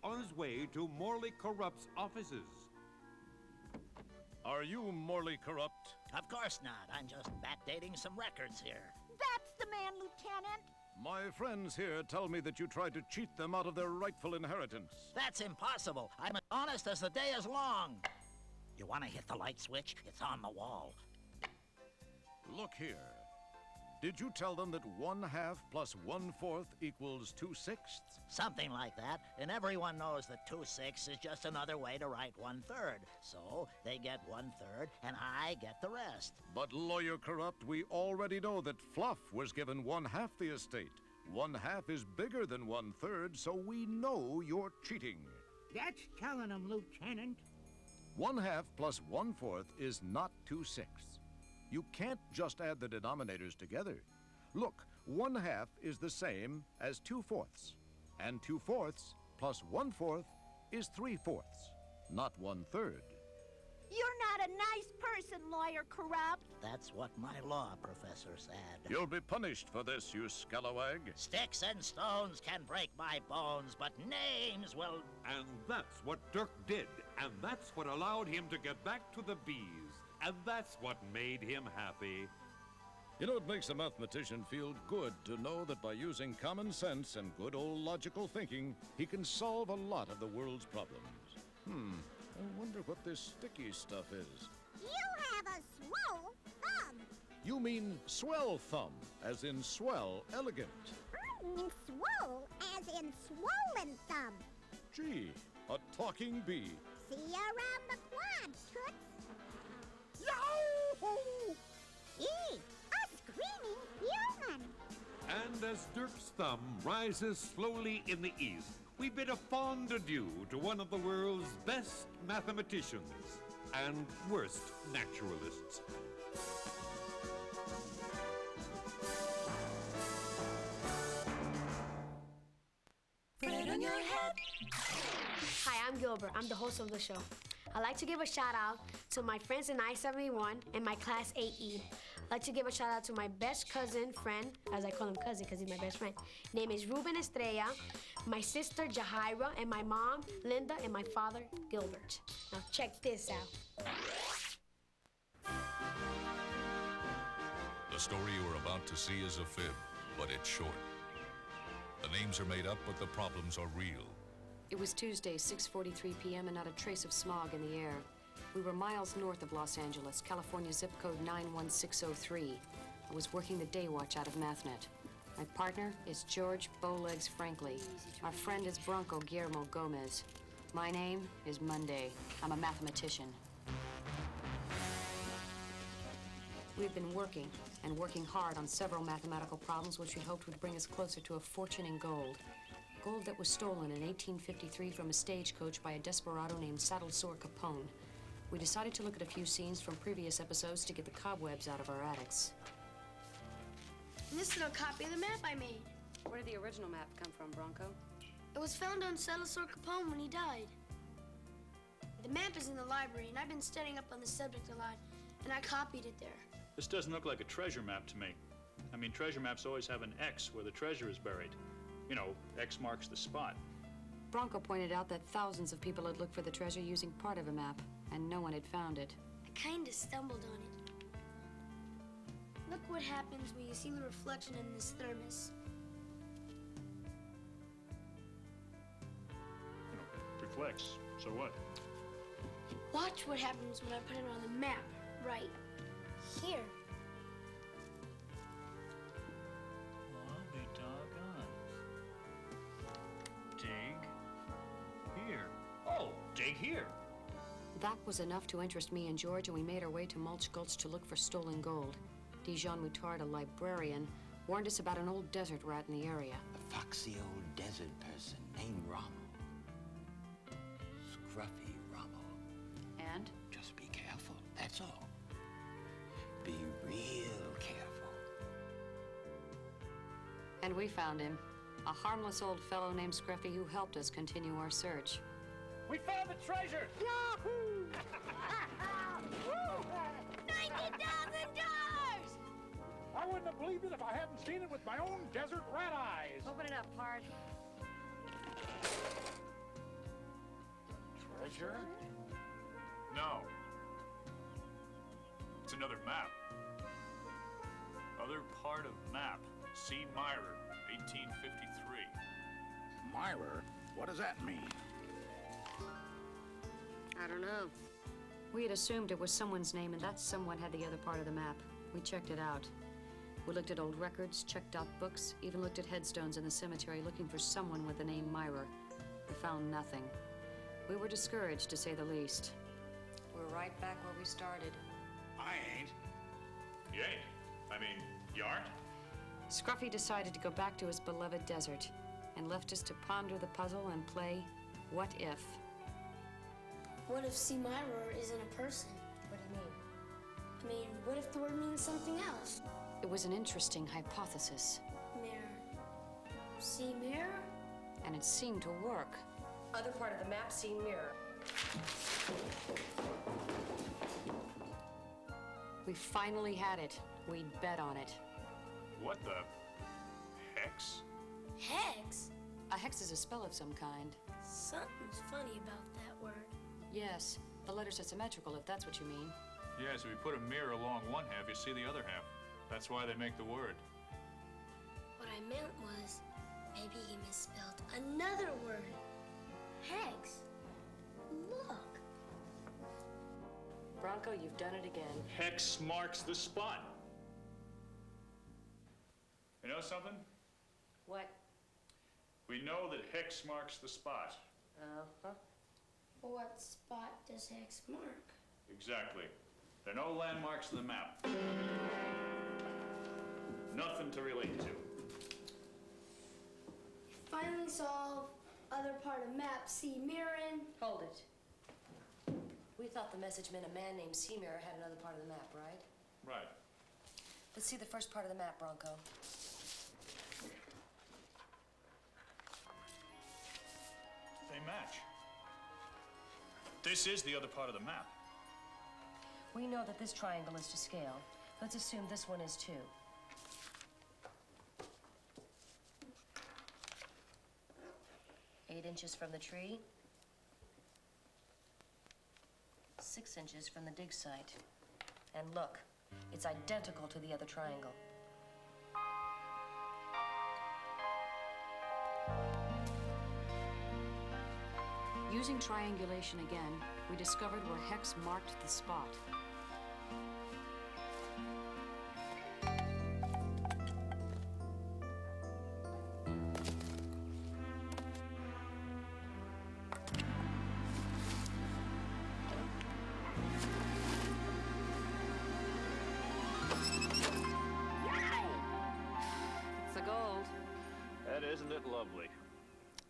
on his way to Morley Corrupt's offices. Are you Morley Corrupt? Of course not. I'm just backdating some records here. That's the man, Lieutenant. My friends here tell me that you tried to cheat them out of their rightful inheritance. That's impossible. I'm as honest as the day is long. You want to hit the light switch? It's on the wall. Look here. Did you tell them that 1/2 plus 1/4 equals 2/6? Something like that. And everyone knows that 2/6 is just another way to write 1/3. So they get 1/3 and I get the rest. But, Lawyer Corrupt, we already know that Fluff was given 1/2 the estate. 1/2 is bigger than 1/3, so we know you're cheating. That's telling them, Lieutenant. 1/2 plus 1/4 is not 2/6. You can't just add the denominators together. Look, 1/2 is the same as 2/4, and 2/4 plus 1/4 is 3/4, not 1/3. You're not a nice person, Lawyer Corrupt. That's what my law professor said. You'll be punished for this, you scalawag. Sticks and stones can break my bones, but names will... And that's what Dirk did, and that's what allowed him to get back to the bees, and that's what made him happy. You know, it makes a mathematician feel good to know that by using common sense and good old logical thinking, he can solve a lot of the world's problems. I wonder what this sticky stuff is. You have a swole thumb. You mean swell thumb, as in swell, elegant. Swole as in swollen thumb. Gee, a talking bee. See you around the quad, Toots. Yahoo! Gee, a screaming human. And as Dirk's thumb rises slowly in the east, we bid a fond adieu to one of the world's best mathematicians and worst naturalists. Fred on your head. Hi, I'm Gilbert. I'm the host of the show. I'd like to give a shout out to my friends in I-71 and my class 8E. I'd like to give a shout out to my best cousin, friend, as I call him cousin because he's my best friend. Name is Ruben Estrella, my sister Jahira, and my mom, Linda, and my father, Gilbert. Now check this out. The story you are about to see is a fib, but it's short. The names are made up, but the problems are real. It was Tuesday, 6:43 p.m., and not a trace of smog in the air. We were miles north of Los Angeles, California zip code 91603. I was working the day watch out of MathNet. My partner is George Bowlegs Frankly. Our friend is Bronco Guillermo Gomez. My name is Monday. I'm a mathematician. We've been working and working hard on several mathematical problems which we hoped would bring us closer to a fortune in gold. Gold that was stolen in 1853 from a stagecoach by a desperado named Saddle Sore Capone. We decided to look at a few scenes from previous episodes to get the cobwebs out of our attics. And this is a copy of the map I made. Where did the original map come from, Bronco? It was found on Salazar Capone when he died. The map is in the library, and I've been studying up on the subject a lot, and I copied it there. This doesn't look like a treasure map to me. I mean, treasure maps always have an X where the treasure is buried. You know, X marks the spot. Bronco pointed out that thousands of people had looked for the treasure using part of a map, and no one had found it. I kinda stumbled on it. Look what happens when you see the reflection in this thermos. You know, it reflects. So what? Watch what happens when I put it on the map, right here. I'll be doggone. Dig here. Oh, dig here. That was enough to interest me and George, and we made our way to Mulch Gulch to look for stolen gold. Dijon Moutard, a librarian, warned us about an old desert rat in the area. A foxy old desert person named Rommel. Scruffy Rommel. And? Just be careful, that's all. Be real careful. And we found him. A harmless old fellow named Scruffy who helped us continue our search. We found the treasure! Yahoo! $90,000! I wouldn't have believed it if I hadn't seen it with my own desert rat eyes. Open it up, Pard. sure? No. It's another map. Other part of map. C. Myrer, 1853. Myrer? What does that mean? I don't know. We had assumed it was someone's name, and that someone had the other part of the map. We checked it out. We looked at old records, checked out books, even looked at headstones in the cemetery looking for someone with the name Myrer. We found nothing. We were discouraged, to say the least. We're right back where we started. I ain't. You ain't? I mean, you aren't? Scruffy decided to go back to his beloved desert and left us to ponder the puzzle and play What If? What if C. Myrer isn't a person? What do you mean? I mean, what if the word means something else? It was an interesting hypothesis. Mirror. C. Mirror? And it seemed to work. Other part of the map, C. Mirror. We finally had it. We'd bet on it. What the hex? Hex? A hex is a spell of some kind. Something's funny about that word. Yes, the letters are symmetrical, if that's what you mean. Yeah, so if you put a mirror along one half, you see the other half. That's why they make the word. What I meant was, maybe he misspelled another word. Hex. Look. Bronco, you've done it again. Hex marks the spot. You know something? What? We know that hex marks the spot. Uh-huh. What spot does hex mark? Exactly. There are no landmarks on the map. Nothing to relate to. Finally solved. Other part of map, C. Mirren. Hold it. We thought the message meant a man named C. Mirror had another part of the map, right? Right. Let's see the first part of the map, Bronco. They match. This is the other part of the map. We know that this triangle is to scale. Let's assume this one is too. Eight inches from the tree. 6 inches from the dig site. And look, it's identical to the other triangle. Using triangulation again, we discovered where hex marked the spot. It's the gold. And isn't it lovely?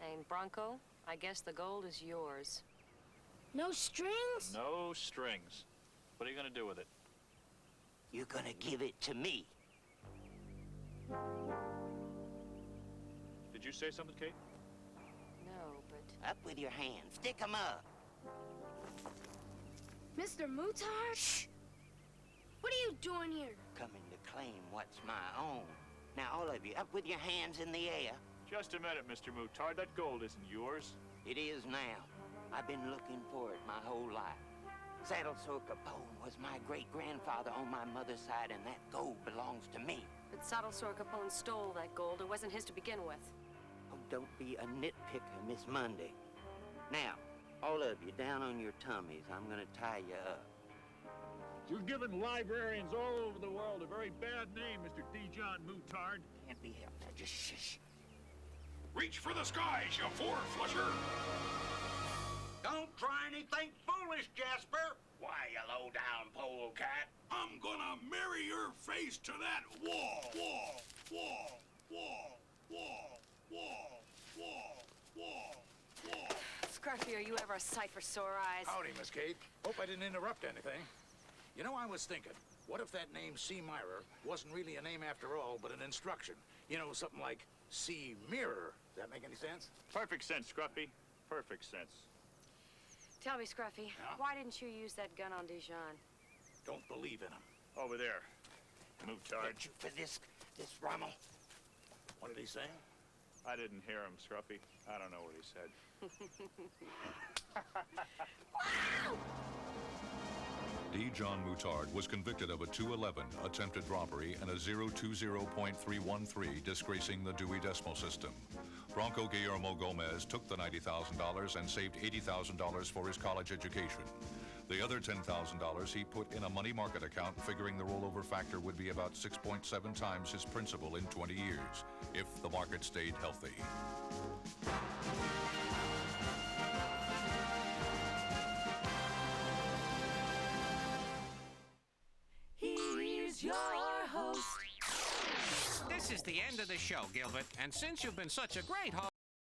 And Bronco, I guess the gold is yours. No strings? No strings. What are you gonna do with it? You're gonna give it to me. Did you say something, Kate? No, but... Up with your hands. Stick 'em up. Mr. Mutard? Shh! What are you doing here? Coming to claim what's my own. Now, all of you, up with your hands in the air. Just a minute, Mr. Mutard. That gold isn't yours. It is now. I've been looking for it my whole life. Saddle Sore Capone was my great-grandfather on my mother's side, and that gold belongs to me. But Saddle Sore Capone stole that gold. It wasn't his to begin with. Oh, don't be a nitpicker, Miss Monday. Now, all of you down on your tummies. I'm gonna tie you up. You're giving librarians all over the world a very bad name, Mr. D. John Mutard. Can't be helped. Now, just shush. Reach for the skies, you four-flusher! Don't try anything foolish, Jasper. Why, you low-down polecat? I'm gonna marry your face to that wall! Wall! Wall! Wall! Wall! Wall! Wall! Wall! Wall! Scruffy, are you ever a sight for sore eyes? Howdy, Miss Kate. Hope I didn't interrupt anything. You know, I was thinking, what if that name C. Myrer wasn't really a name after all, but an instruction? You know, something like C. Mirror. Does that make any sense? Perfect sense, Scruffy. Perfect sense. Tell me, Scruffy, why didn't you use that gun on Dijon? Don't believe in him. Over there. Mutard. Thank you for this Rommel. What did he say? I didn't hear him, Scruffy. I don't know what he said. D. John Moutard was convicted of a 211 attempted robbery and a 020.313 disgracing the Dewey Decimal System. Bronco Guillermo Gomez took the $90,000 and saved $80,000 for his college education. The other $10,000 he put in a money market account, figuring the rollover factor would be about 6.7 times his principal in 20 years, if the market stayed healthy. Here's your host. This is the end of the show, Gilbert, and since you've been such a great host,